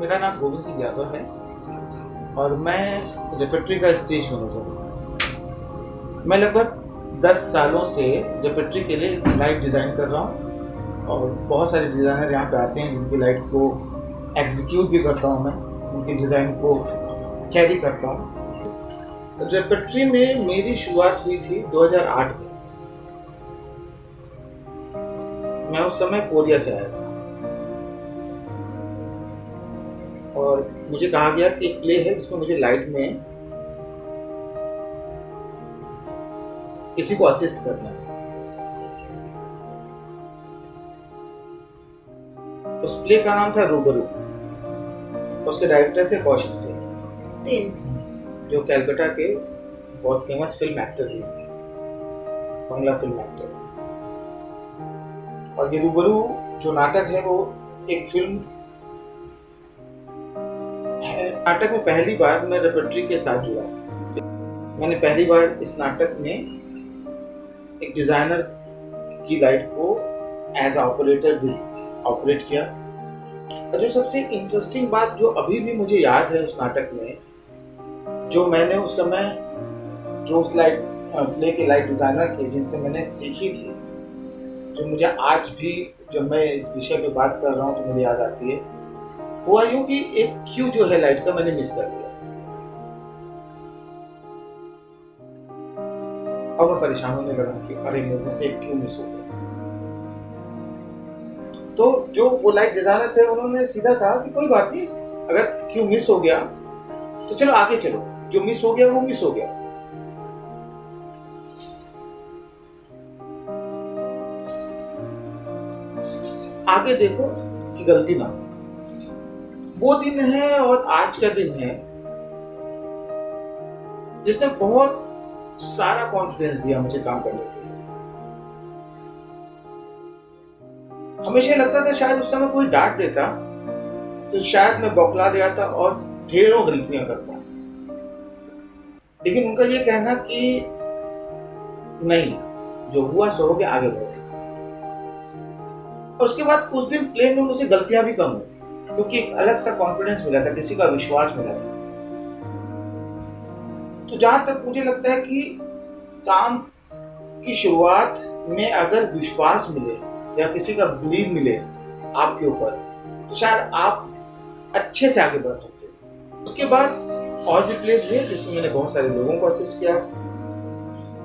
मेरा नाम गोविंद सिंह यादव है और मैं रेपेट्री का स्टेज मैनेजर हूँ। मैं लगभग 10 सालों से रेपेट्री के लिए लाइट डिज़ाइन कर रहा हूँ और बहुत सारे डिज़ाइनर यहाँ पे आते हैं जिनकी लाइट को एग्जीक्यूट भी करता हूँ। मैं उनकी डिज़ाइन को कैरी करता हूँ। रेपेट्री में मेरी शुरुआत हुई थी 2008 में। मैं उस समय कोरिया से आया था और मुझे कहा गया कि एक प्ले है जिसमें मुझे लाइट में किसी को असिस्ट करना है। उस प्ले का नाम था रूबरू। उसके डायरेक्टर थे कौशिक सिंह, जो कलकत्ता के बहुत फेमस फिल्म एक्टर हैं, बांग्ला फिल्म एक्टर। और ये रूबरू जो नाटक है वो एक फिल्म है। नाटक में पहली बार मैं रेपेट्री के साथ जुड़ा। मैंने पहली बार इस नाटक में एक डिजाइनर की लाइट को एज ऑपरेटर ऑपरेट किया। और जो सबसे इंटरेस्टिंग बात जो अभी भी मुझे याद है उस नाटक में, जो मैंने उस समय जो उस लाइट प्ले के लाइट डिजाइनर थे जिनसे मैंने सीखी थी, जो मुझे आज भी जब मैं इस विषय पे बात कर रहा हूँ तो मुझे याद आती है, हुआ यूं कि एक क्यू जो है लाइट का मैंने मिस कर दिया और मैं परेशान होने लगा कि अरे मेरे से एक क्यू मिस हो गया। तो जो वो लाइट डिजाइनर थे उन्होंने सीधा कहा कि कोई बात नहीं, अगर क्यू मिस हो गया तो चलो आगे चलो, जो मिस हो गया वो मिस हो गया। आगे देखो कि गलती ना हो। वो दिन है और आज का दिन है जिसने बहुत सारा कॉन्फिडेंस दिया मुझे काम करने के लिए। हमेशा लगता था शायद उस समय कोई डांट देता तो शायद मैं बौखला जाता और ढेरों गलतियां करता, लेकिन उनका ये कहना कि नहीं, जो हुआ सो हो गया, आगे बढ़ो। और उसके बाद उस दिन प्ले में मुझे गलतियां भी कम हुई क्योंकि एक अलग सा कॉन्फिडेंस मिला था, किसी का विश्वास मिला था। तो जहां तक मुझे लगता है कि काम की शुरुआत में अगर विश्वास मिले या किसी का बिलीव मिले आपके ऊपर, तो शायद आप अच्छे से आगे बढ़ सकते हैं। उसके बाद और भी प्लेस हुए जिसमें मैंने बहुत सारे लोगों को असिस्ट किया,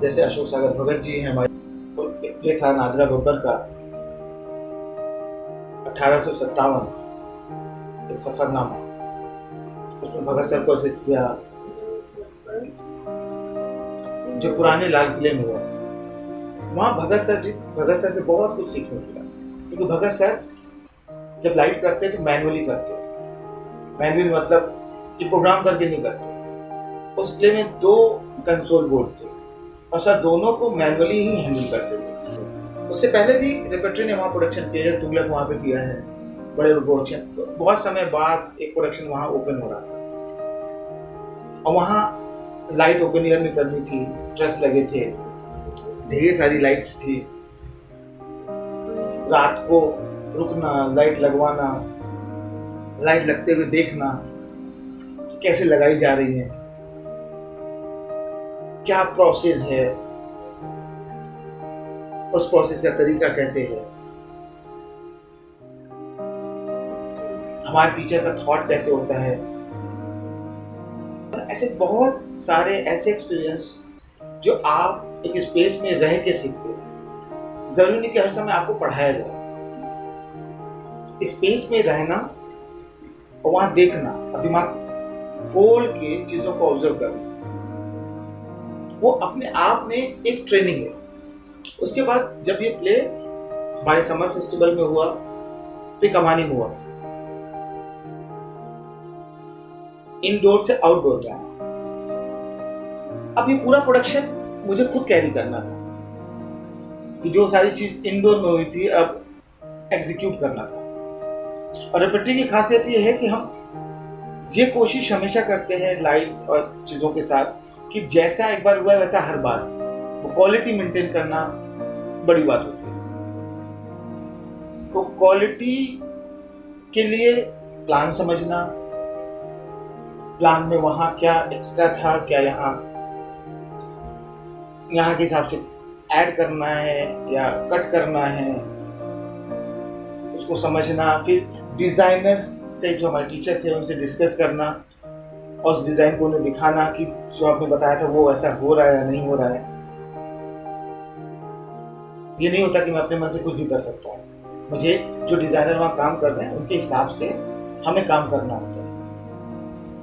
जैसे अशोक सागर भगत जी हैं हमारे। एक प्ले था नादरा बब्बर का 1857 एक सफरनामा, उसमें भगत सर को असिस्ट किया, जो पुराने लाल किले में हुआ। वहां भगत सर से बहुत कुछ सीखने मिला, क्योंकि भगत सर जब लाइट करते तो मैनुअली करते। मैनुअली मतलब कि प्रोग्राम करके नहीं करते। उस प्ले में 2 कंसोल बोर्ड थे और सर दोनों को मैनुअली ही हैंडल करते थे। उससे पहले भी रेपेट्री ने वहां प्रोडक्शन किया है, तुगलक वहां पे किया है, बड़े प्रोडक्शन। बहुत समय बाद एक प्रोडक्शन वहां ओपन हो रहा था और वहां लाइट ओपन एयर में करनी थी, ट्रस लगे थे, ढेर सारी लाइट्स थी। रात को रुकना, लाइट लगवाना, लाइट लगते हुए देखना कैसे लगाई जा रही है, क्या प्रोसेस है, उस प्रोसेस का तरीका कैसे है, हमारे टीचर का थॉट कैसे होता है। ऐसे बहुत सारे ऐसे एक्सपीरियंस जो आप एक स्पेस में रह के सीखते हो। जरूरी नहीं कि हर समय आपको पढ़ाया जाए। स्पेस में रहना और वहां देखना और दिमाग खोल के चीजों को ऑब्जर्व करना, वो अपने आप में एक ट्रेनिंग है। उसके बाद जब ये प्ले हमारे समर फेस्टिवल में हुआ तो कमानी में हुआ, इनडोर से आउटडोर में आया। अब ये पूरा प्रोडक्शन मुझे खुद कैरी करना था कि जो सारी चीज इनडोर में हुई थी अब एग्जीक्यूट करना था। और रेपेट्री की खासियत ये है कि हम ये कोशिश हमेशा करते हैं लाइट्स और चीजों के साथ कि जैसा एक बार हुआ है वैसा हर बार, वो क्वालिटी मेंटेन करना बड़ी बात होती है। तो क्वालिटी के लिए प्लान समझना, प्लान में वहां क्या एक्स्ट्रा था, क्या यहाँ के हिसाब से ऐड करना है या कट करना है, उसको समझना। फिर डिजाइनर्स से, जो हमारे टीचर थे, उनसे डिस्कस करना और उस डिजाइन को उन्हें दिखाना कि जो आपने बताया था वो ऐसा हो रहा है या नहीं हो रहा है। ये नहीं होता कि मैं अपने मन से कुछ भी कर सकता हूँ। मुझे जो डिजाइनर वहाँ काम कर रहे हैं उनके हिसाब से हमें काम करना होता है,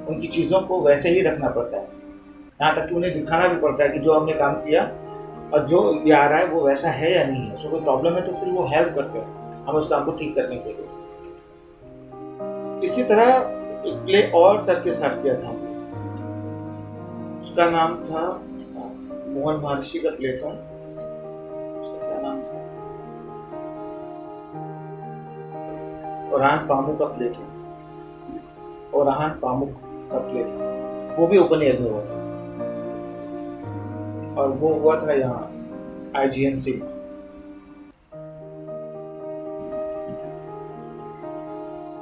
उनकी चीज़ों को वैसे ही रखना पड़ता है, यहाँ तक कि उन्हें दिखाना भी पड़ता है कि जो हमने काम किया और जो ये आ रहा है वो वैसा है या नहीं है। उसको कोई प्रॉब्लम है तो फिर वो हेल्प करते हैं हम उस काम को ठीक करने के लिए। इसी तरह एक प्ले और सर के साथ किया था, उसका नाम था मोहन महर्षि का प्ले था, उसका क्या नाम था, ओरान पामुक का प्ले था, ओरान पामुक का प्ले था। वो भी ओपन एयर में हुआ था और वो हुआ था यहाँ IGNC में।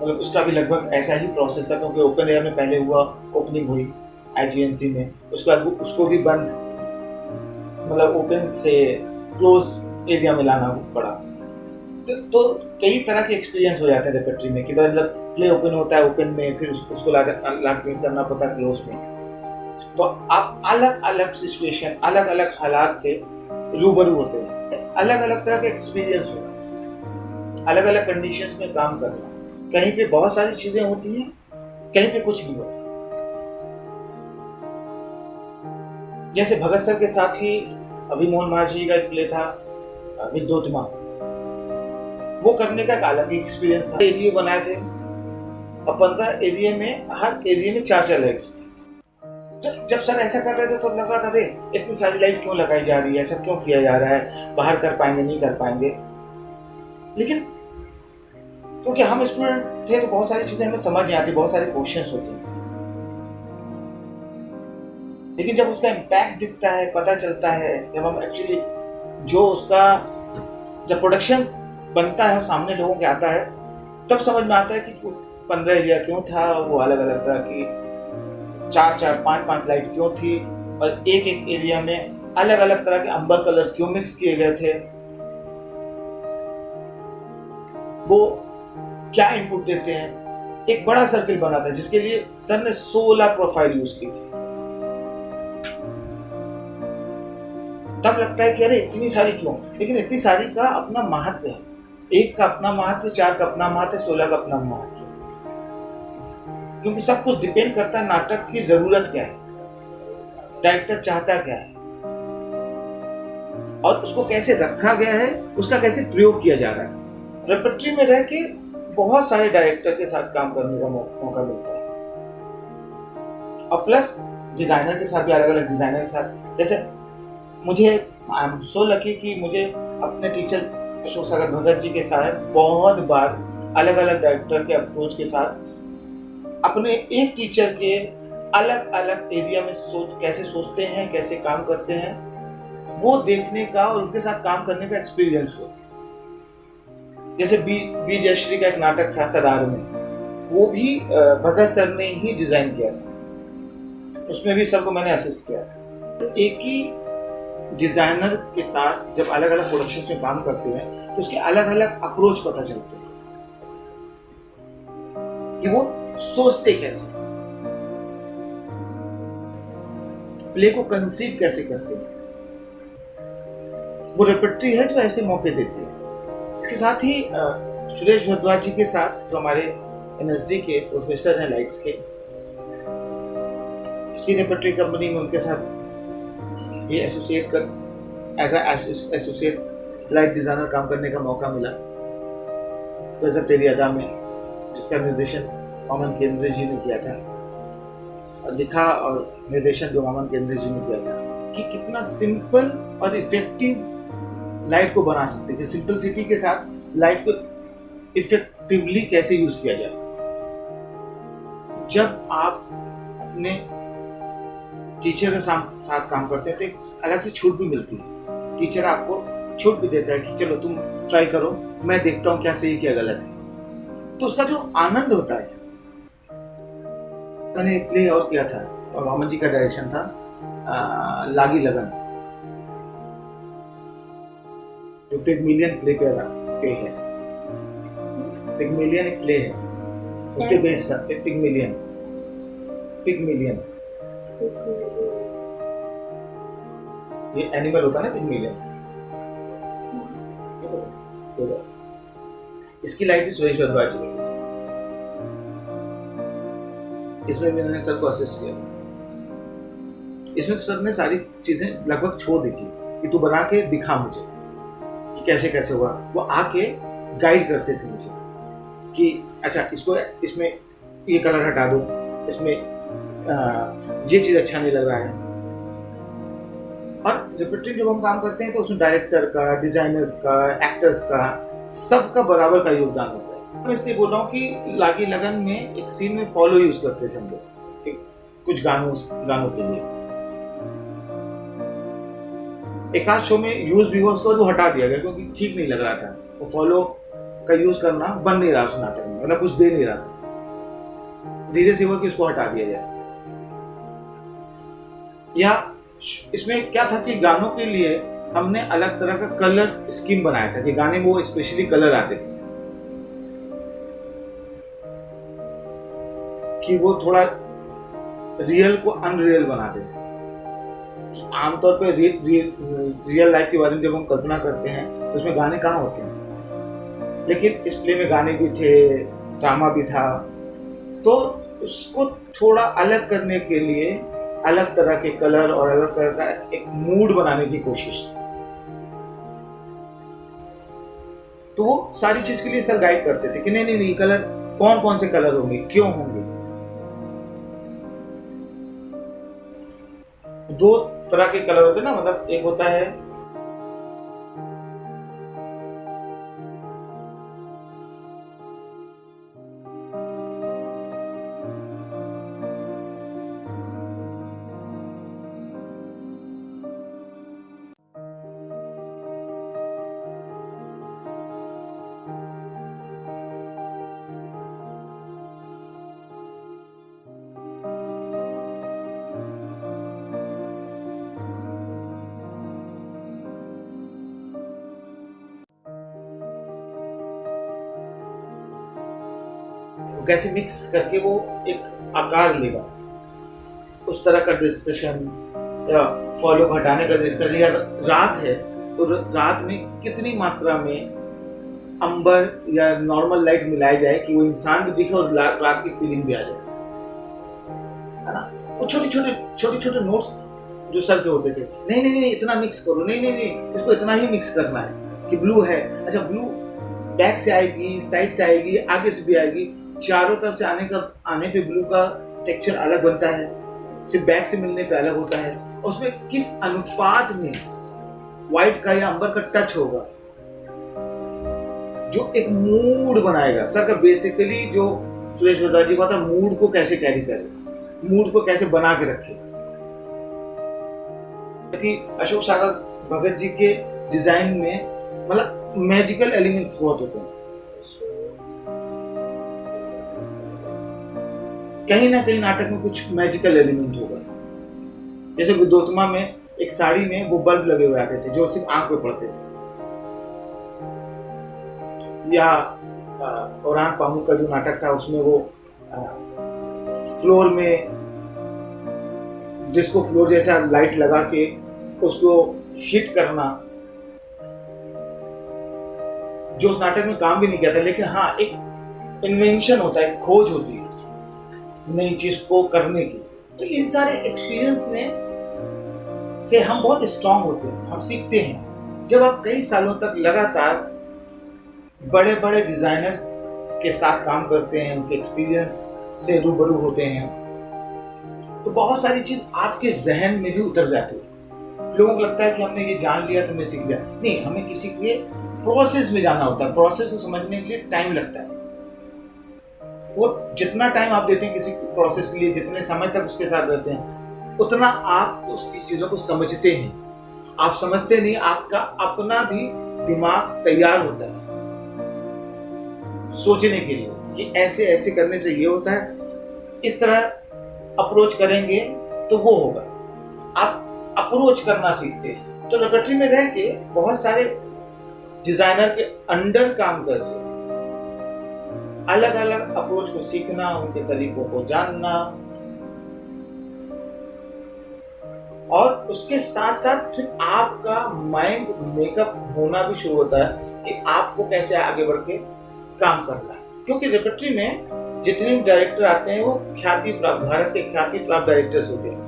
मतलब उसका भी लगभग ऐसा ही प्रोसेस था, क्योंकि ओपन एयर में पहले हुआ, ओपनिंग हुई IGNC में, उसके बाद उसको भी बंद, मतलब ओपन से क्लोज एरिया में लाना पड़ा। तो कई तरह के एक्सपीरियंस हो जाते हैं रेपेट्री में कि मतलब प्ले ओपन होता है, ओपन में फिर उसको ला करना पड़ता है क्लोज में। तो आप अलग अलग सिचुएशन, अलग अलग हालात से रूबरू होते हैं, अलग अलग तरह के एक्सपीरियंस होता है, अलग अलग कंडीशंस में काम करना। कहीं पे बहुत सारी चीजें होती हैं, कहीं पे कुछ नहीं होता। जैसे भगत सर के साथ ही अभी मोहन महर्षि का एक प्ले था विद्योत्मा, वो करने का एक अलग ही एक्सपीरियंस था। एरिया बनाए थे और 15 एरिया में, हर एरिया में 4-4 लाइट्स थी। जब सर ऐसा कर रहे थे तो लग रहा था, अरे इतनी सारी लाइट क्यों लगाई जा रही है, ऐसा क्यों किया जा रहा है, बाहर कर पाएंगे नहीं कर पाएंगे। लेकिन क्योंकि हम स्टूडेंट थे तो बहुत सारी चीजें हमें समझ नहीं आती, बहुत सारे क्वेश्चंस होते हैं। लेकिन जब उसका इम्पैक्ट दिखता है, पता चलता है, जब हम एक्चुअली जो उसका जब प्रोडक्शन बनता है सामने लोगों के आता है, तब समझ में आता है कि 15 एरिया क्यों था, वो अलग अलग तरह की 4-4, 5-5 लाइट क्यों थी, और एक एक एरिया में अलग अलग तरह के अंबर कलर क्यों मिक्स किए गए थे, वो क्या इनपुट देते हैं। एक बड़ा सर्किल बना था जिसके लिए सर ने 16 प्रोफाइल यूज की थी। तब लगता है कि अरे इतनी सारी क्यों, लेकिन इतनी सारी का अपना महत्व है। एक का अपना महत्व, 4 का अपना महत्व, 16 का अपना महत्व, क्योंकि सब कुछ डिपेंड करता है नाटक की जरूरत क्या है, डायरेक्टर चाहता क्या है और उसको कैसे रखा गया है, उसका कैसे प्रयोग किया जा रहा है। रेपर्टरी में रह के बहुत सारे डायरेक्टर के साथ काम करने का मौका मिलता है, और प्लस डिजाइनर के साथ भी, अलग अलग डिजाइनर के साथ। जैसे मुझे, आई एम सो लकी कि मुझे अपने टीचर अशोक सागर भगत जी के साथ बहुत बार अलग अलग डायरेक्टर के अप्रोच के साथ अपने एक टीचर के अलग अलग एरिया में कैसे सोचते हैं, कैसे काम करते हैं, वो देखने का और उनके साथ काम करने का एक्सपीरियंस हुआ। जैसे बी जयश्री का एक नाटक था सदार में, वो भी भगत सर ने ही डिजाइन किया था, उसमें भी सर को मैंने असिस्ट किया था। एक ही डिजाइनर के साथ जब अलग अलग प्रोडक्शन में काम करते हैं तो उसके अलग अलग अप्रोच पता चलते हैं कि वो सोचते कैसे, प्ले को कंसीव कैसे करते हैं। वो रेपर्टरी है जो ऐसे मौके देते हैं। इसके साथ ही सुरेश भारद्वाज जी के साथ, जो हमारे NSD के प्रोफेसर हैं लाइट्स के, इसी रेपर्टरी कंपनी में उनके साथ ये एसोसिएट कर एज एसोसिएट लाइट डिजाइनर काम करने का मौका मिला गजब तेरी अदा में, जिसका निर्देशन वामन केंद्रे जी ने किया था और लिखा और निर्देशन जो वामन केंद्रे जी ने किया था, कि कितना सिंपल और इफेक्टिव लाइट को बना सकते हैं, सिंपलिसिटी के साथ लाइट को इफेक्टिवली कैसे यूज किया जाए। जब आप अपने टीचर के साथ काम करते हैं तो एक अलग से छूट भी मिलती है। टीचर आपको छूट भी देता है कि चलो तुम ट्राई करो, मैं देखता हूँ क्या सही क्या गलत है। तो उसका जो आनंद होता है मैंने एक प्ले और किया था और वामन जी का डायरेक्शन था, लागी लगन, जो पिगमिलियन प्ले है। पिगमिलियन एक प्ले है, उस पे बेस्ड था। पिगमिलियन ये एनिमल होता है ना, पिगमिलियन। तो इसकी लाइफ भी सुरेश भारद्वाज जी ने, इसमें मैंने सर को असिस्ट किया था। इसमें तो सर ने सारी चीजें लगभग छोड़ दी थी कि तू बना के दिखा मुझे कि कैसे कैसे हुआ। वो आके गाइड करते थे मुझे कि अच्छा इसको इसमें ये कलर हटा दो, इसमें ये चीज अच्छा नहीं लग रहा है। और रिपीटेड जब हम काम करते हैं तो उसमें डायरेक्टर का, डिजाइनर्स का, एक्टर्स का, सबका बराबर का योगदान होता है। मैं इसलिए बोल रहा हूँ कि लागी लगन में एक सीन में फॉलो यूज करते थे हम लोग कुछ गानों के लिए। एक आध शो में यूज भी हुआ, उसको हटा दिया गया क्योंकि ठीक नहीं लग रहा था। वो फॉलो का यूज करना बन नहीं रहा उस नाटक में, मतलब कुछ दे नहीं रहा था। धीरे से हुआ कि उसको हटा दिया जाए। या इसमें क्या था कि गानों के लिए हमने अलग तरह का कलर स्कीम बनाया था कि गाने में वो स्पेशली कलर आते थे कि वो थोड़ा रियल को अनरियल बना दे। आमतौर पे रियल लाइफ के बारे में जब हम कल्पना करते हैं तो उसमें गाने कहाँ होते हैं, लेकिन इस प्ले में गाने भी थे, ड्रामा भी था। तो उसको थोड़ा अलग करने के लिए अलग तरह के कलर और अलग तरह का एक मूड बनाने की कोशिश थी। तो वो सारी चीज के लिए सर गाइड करते थे कि नहीं नहीं नहीं, कलर कौन कौन से कलर होंगे, क्यों होंगे। दो तरह के कलर होते हैं ना, मतलब एक होता है कैसे मिक्स करके वो एक आकार लेगा, उस तरह का डिस्कशन या फॉलो हटाने का डिस्कशन। या रात है तो रात में कितनी मात्रा में अंबर या नॉर्मल लाइट मिलाई जाए कि वो इंसान भी दिखे और रात की फीलिंग भी आ जाए, है ना। वो छोटे छोटे नोट्स जो सर के होते थे, नहीं नहीं नहीं इतना मिक्स करो, नहीं नहीं नहीं इसको इतना ही मिक्स करना है कि ब्लू है, अच्छा ब्लू बैक से आएगी, साइड से आएगी, आगे से भी आएगी, चारों तरफ से आने पे ब्लू का टेक्सचर अलग बनता है, सिर्फ बैक से मिलने पे अलग होता है। उसमें किस अनुपात में व्हाइट का या अंबर का टच होगा जो एक मूड बनाएगा। सर का बेसिकली जो सुरेश भारद्वाज जी का था, मूड को कैसे कैरी करे, मूड को कैसे बना के रखे। कि अशोक सागर भगत जी के डिजाइन में मतलब मैजिकल एलिमेंट्स बहुत होते हैं। कहीं ना कहीं नाटक में कुछ मैजिकल एलिमेंट होगा। जैसे विद्योतमा में एक साड़ी में वो बल्ब लगे हुए आते थे जो सिर्फ आंख पे पड़ते थे, या औरान पामू का जो नाटक था उसमें वो फ्लोर में जिसको फ्लोर जैसा लाइट लगा के उसको हिट करना, जो उस नाटक में काम भी नहीं किया था, लेकिन हाँ एक इन्वेंशन होता है, खोज होती है नई चीज को करने की। तो इन सारे एक्सपीरियंस ने से हम बहुत स्ट्रांग होते हैं, हम सीखते हैं। जब आप कई सालों तक लगातार बड़े बड़े डिजाइनर के साथ काम करते हैं, उनके एक्सपीरियंस से रूबरू होते हैं, तो बहुत सारी चीज आपके जहन में भी उतर जाती है। लोगों को लगता है कि हमने ये जान लिया तो हमने सीख लिया, नहीं, हमें किसी के प्रोसेस में जाना होता है। प्रोसेस को समझने के लिए टाइम लगता है। वो जितना टाइम आप देते हैं किसी प्रोसेस के लिए, जितने समय तक उसके साथ रहते हैं, उतना आप उसकी चीजों को समझते हैं। आप समझते नहीं, आपका अपना भी दिमाग तैयार होता है सोचने के लिए कि ऐसे ऐसे करने से ये होता है, इस तरह अप्रोच करेंगे तो वो होगा। आप अप्रोच करना सीखते हैं। तो रेपर्टरी में रह के बहुत सारे डिजाइनर के अंडर काम करके अलग अलग अप्रोच को सीखना, उनके तरीकों को जानना, और उसके साथ साथ फिर आपका माइंड मेकअप होना भी शुरू होता है कि आपको कैसे आगे बढ़ के काम करना है। क्योंकि रेपर्टरी में जितने भी डायरेक्टर आते हैं वो ख्याति प्राप्त, भारत के ख्याति प्राप्त डायरेक्टर्स होते हैं,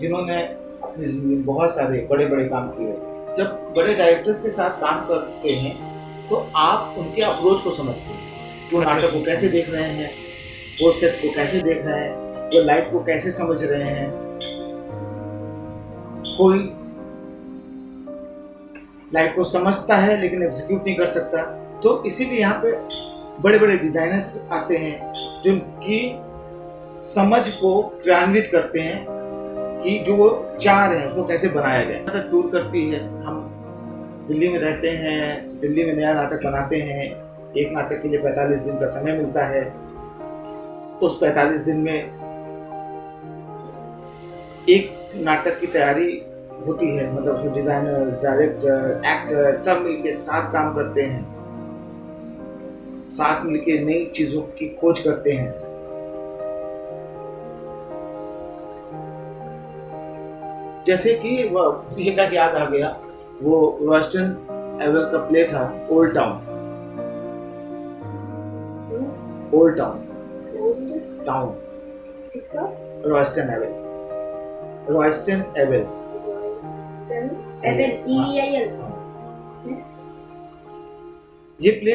जिन्होंने अपनी जिंदगी में बहुत सारे बड़े बड़े काम किए होते हैं। जब बड़े डायरेक्टर्स के साथ काम करते हैं तो आप उनके अप्रोच को समझते हैं कि वो नाटक को कैसे देख रहे हैं, वो सेट को कैसे देख रहे हैं, वो लाइट को कैसे समझ रहे हैं। कोई लाइट को समझता है लेकिन एग्जीक्यूट नहीं कर सकता, तो इसीलिए यहाँ पे बड़े बड़े डिजाइनर्स आते हैं जो उनकी समझ को क्रियान्वित करते हैं कि जो वो चाह रहे हैं उसको कैसे बनाया जाए। नाटक टूर करती है, हम दिल्ली में रहते हैं, दिल्ली में नया नाटक बनाते हैं, एक नाटक के लिए 45 दिन का समय मिलता है। तो उस 45 दिन में एक नाटक की तैयारी होती है, मतलब उसमें डिजाइनर्स, डायरेक्टर, एक्टर सब मिलके साथ काम करते हैं, साथ मिलके नई चीजों की खोज करते हैं। जैसे कि ये का याद आ गया, वो रॉस्टन एवल का प्ले था old town. Old town town किसका? रॉस्टन एवल, रॉस्टन एवल, EIL। ये प्ले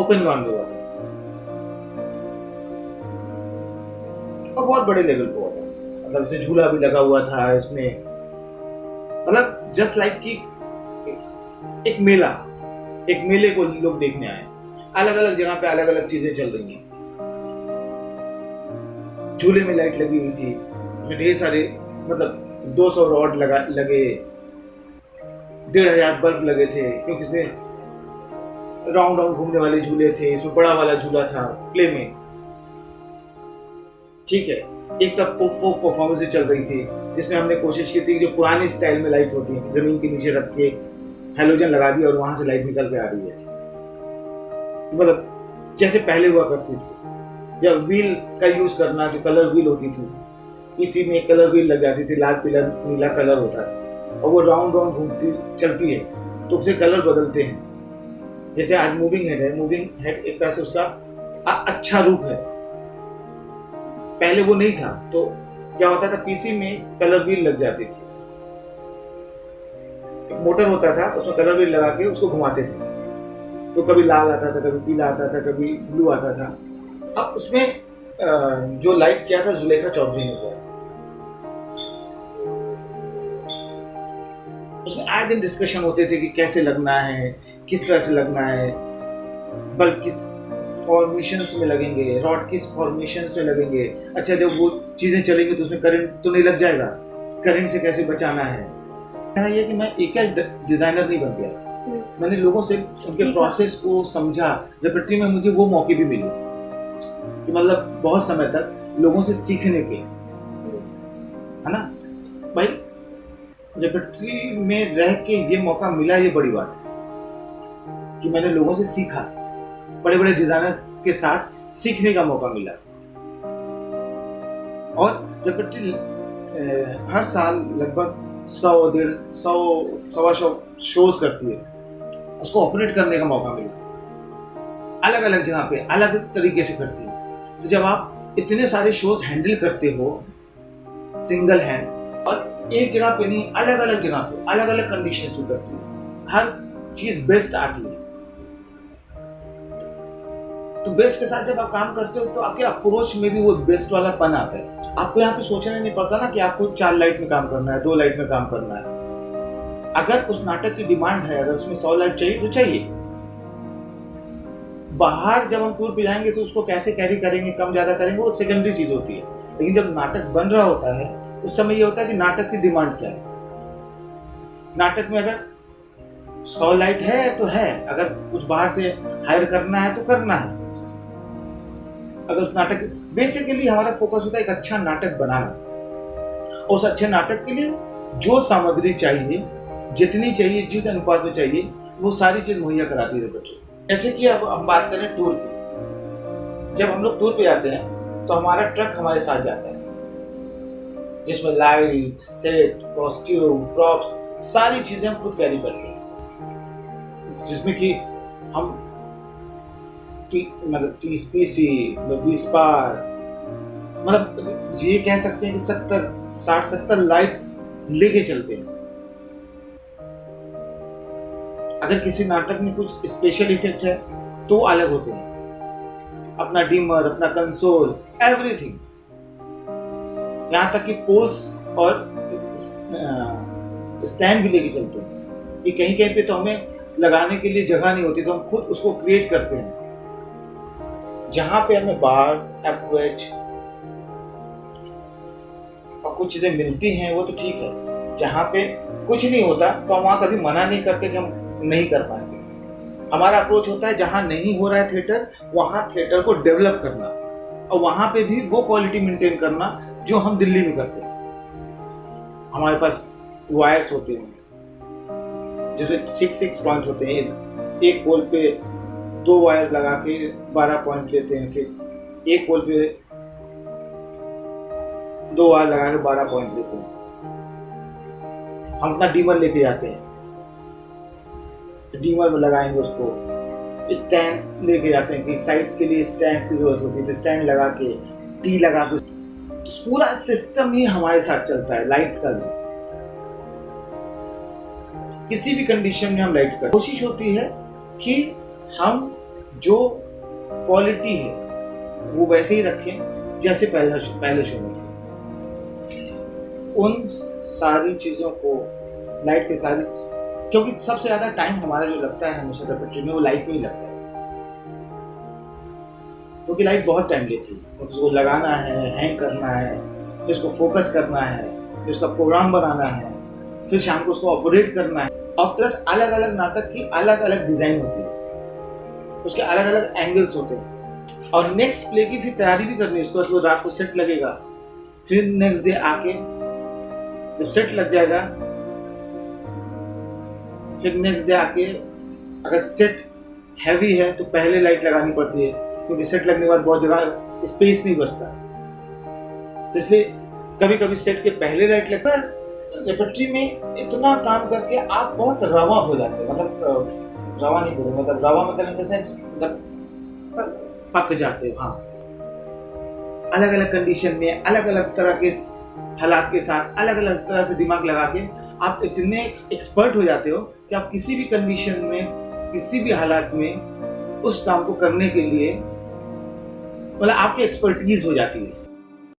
ओपन ग्राउंड में हुआ था और बहुत बड़े लेवल पे हुआ था, मतलब इसे झूला भी लगा हुआ था इसमें, मतलब जस्ट लाइक कि एक मेला, एक मेले को लोग देखने आए, अलग अलग जगह पे अलग अलग चीजें चल रही हैं। झूले में लाइट लगी हुई थी, उसमें ढेर सारे, मतलब 200 रॉड लगे, 1500 बल्ब लगे थे, क्योंकि इसमें राउंड राउंड घूमने वाले झूले थे, इसमें बड़ा वाला झूला था प्ले में, ठीक है। एक तब फोक परफॉर्मेंस चल रही थी जिसमें हमने कोशिश की थी जो पुरानी स्टाइल में लाइट होती है, जमीन के नीचे रख के हेलोजन लगा दिया और वहां से लाइट निकल के आ रही है, मतलब जैसे पहले हुआ करती थी। या व्हील का यूज करना, जो कलर व्हील होती थी, इसी में कलर व्हील लग जाती थी, लाल पीला नीला कलर होता था और वो राउंड राउंड घूमती चलती है तो उससे कलर बदलते हैं। जैसे आज मूविंग हेड है, मूविंग हेड एक तरह से उसका अच्छा रूप है, पहले वो नहीं था। तो क्या होता था, पीसी में कलर व्हील लग जाती थी, एक मोटर होता था उसमें कलर व्हील लगा के उसको घुमाते थे, तो कभी लाल आता था, कभी पीला आता था, कभी ब्लू आता था। अब उसमें जो लाइट किया था जुलेखा चौधरी ने किया, उसमें आए दिन डिस्कशन होते थे कि कैसे लगना है, किस तरह से लगना है, बल्ब किस फॉर्मेशंस में लगेंगे, रॉड किस फॉर्मेशंस में लगेंगे। अच्छा, जब वो चीजें चलेंगी तो उसमें करंट तो नहीं लग जाएगा, करंट से कैसे बचाना है। कहना यह कि मैं एक डिजाइनर नहीं बन गया, मैंने लोगों से उनके प्रोसेस को समझा। रेपर्टरी में मुझे वो मौके भी मिले कि मतलब बहुत समय तक लोगों से सीखने के, है ना भाई, रेपर्टरी में रह के ये मौका मिला, ये बड़ी बात है कि मैंने लोगों से सीखा, बड़े बड़े डिजाइनर के साथ सीखने का मौका मिला। और रेपर्टरी हर साल लगभग 100-150 शोज करती है, उसको ऑपरेट करने का मौका मिला, अलग अलग जगह पे अलग तरीके से करती है। तो जब आप इतने सारे शोज हैंडल करते हो सिंगल हैंड, और एक जगह पे नहीं, अलग अलग जगह पे अलग अलग कंडीशन में करती है, हर चीज बेस्ट आती है। तो बेस्ट के साथ जब आप काम करते हो तो आपके अप्रोच में भी वो बेस्ट वाला पन आता है। आपको यहाँ पे सोचना नहीं पड़ता ना कि आपको 4 लाइट में काम करना है, 2 लाइट में काम करना है। अगर उस नाटक की डिमांड है, अगर उसमें 100 लाइट चाहिए तो चाहिए। बाहर जब हम टूर पे जाएंगे तो उसको कैसे कैरी करेंगे, कम ज्यादा करेंगे, वो सेकेंडरी चीज होती है। लेकिन जब नाटक बन रहा होता है उस समय ये होता है कि नाटक की डिमांड क्या है। नाटक में अगर 100 लाइट है तो है, अगर कुछ बाहर से हायर करना है तो करना है। अगर उस नाटक बेसिकली हमारा फोकस होता है एक अच्छा नाटक बनाना। उस अच्छे नाटक के लिए जो सामग्री चाहिए, जितनी चाहिए, जिस अनुपात में चाहिए, वो सारी चीज मुहैया कराती है बच्चों। जैसे कि अब हम बात करें टूर की। जब हम लोग टूर पे जाते हैं तो हमारा ट्रक हमारे साथ जाता है, जिसमें लाइट, सेट, कॉस्ट्यूम, प्रॉप्स, सारी चीजें हम खुद कैरी करते हैं, जिसमें कि हम मतलब 30 पीसी, 20 पार, मतलब ये कह सकते हैं कि 60-70 लाइट्स लेके चलते हैं। अगर किसी नाटक में कुछ स्पेशल इफेक्ट है तो अलग होते हैं, अपना डिमर, अपना कंसोल, एवरीथिंग, यहां तक कि पोल्स और स्टैंड भी लेके चलते हैं कि कहीं कहीं पे तो हमें लगाने के लिए जगह नहीं होती, तो हम खुद उसको क्रिएट करते हैं। जहां पे हमें बार्स, FOH और कुछ चीजें मिलती हैं वो तो ठीक है, जहां पे कुछ नहीं होता तो हम वहां कभी मना नहीं करते कि हम नहीं कर पाएंगे। हमारा अप्रोच होता है जहां नहीं हो रहा है थिएटर, वहां थिएटर को डेवलप करना और वहां पे भी वो क्वालिटी मेंटेन करना जो हम दिल्ली में करते हैं। हमारे पास वायर्स होते हैं जिसमें 6 पॉइंट होते हैं, एक पोल पे 2 वायर लगा के 12 पॉइंट लेते हैं, फिर एक पोल पे 2 वायर लगा के 12 पॉइंट लेते हैं। हम अपना डीमर लेके जाते हैं, डीमर में लगाएंगे उसको, स्टैंड्स लेके जाते हैं कि साइड्स के लिए स्टैंड्स की जरूरत होती है, तो स्टैंड लगा के, टी लगा के, पूरा सिस्टम ही हमारे साथ चलता है। लाइट्स का भी किसी भी कंडीशन में हम लाइट्स का कोशिश होती है कि हम जो क्वालिटी है वो वैसे ही रखें जैसे पहले शो में थी। उन सारी चीजों को, लाइट के सारी, क्योंकि सबसे ज्यादा टाइम हमारा जो लगता है हमेशा रेपेट्री में वो लाइट में ही लगता है, क्योंकि लाइट बहुत टाइम लेती है। उसको लगाना है, हैंग करना है, फिर उसको फोकस करना है, फिर उसका प्रोग्राम बनाना है, फिर शाम को उसको ऑपरेट करना है, और प्लस अलग अलग नाटक की अलग अलग डिजाइन होती है, उसके अलग अलग एंगल्स होते हैं, और नेक्स्ट प्ले की फिर तैयारी भी करनी है। उसके बाद वो रात को सेट लगेगा, फिर नेक्स्ट डे आके जब सेट लग जाएगा, फिर नेक्स्ट डे आके अगर सेट हैवी है तो पहले लाइट लगानी पड़ती है, क्योंकि सेट लगने के बाद बहुत जगह स्पेस नहीं बचता, इसलिए कभी कभी सेट के पहले लाइट लगता है। रेपेट्री में इतना काम करके आप बहुत रवा हो जाते हैं, मतलब रवा नहीं बोलूंगा, मतलब रवा मतलब इन द सेंस मतलब पक जाते हो। हाँ, अलग अलग कंडीशन में, अलग अलग तरह के हालात के साथ, अलग अलग तरह से दिमाग लगा के आप इतने एक्सपर्ट हो जाते हो कि आप किसी भी कंडीशन में, किसी भी हालात में उस काम को करने के लिए, मतलब आपकी एक्सपर्टीज हो जाती है।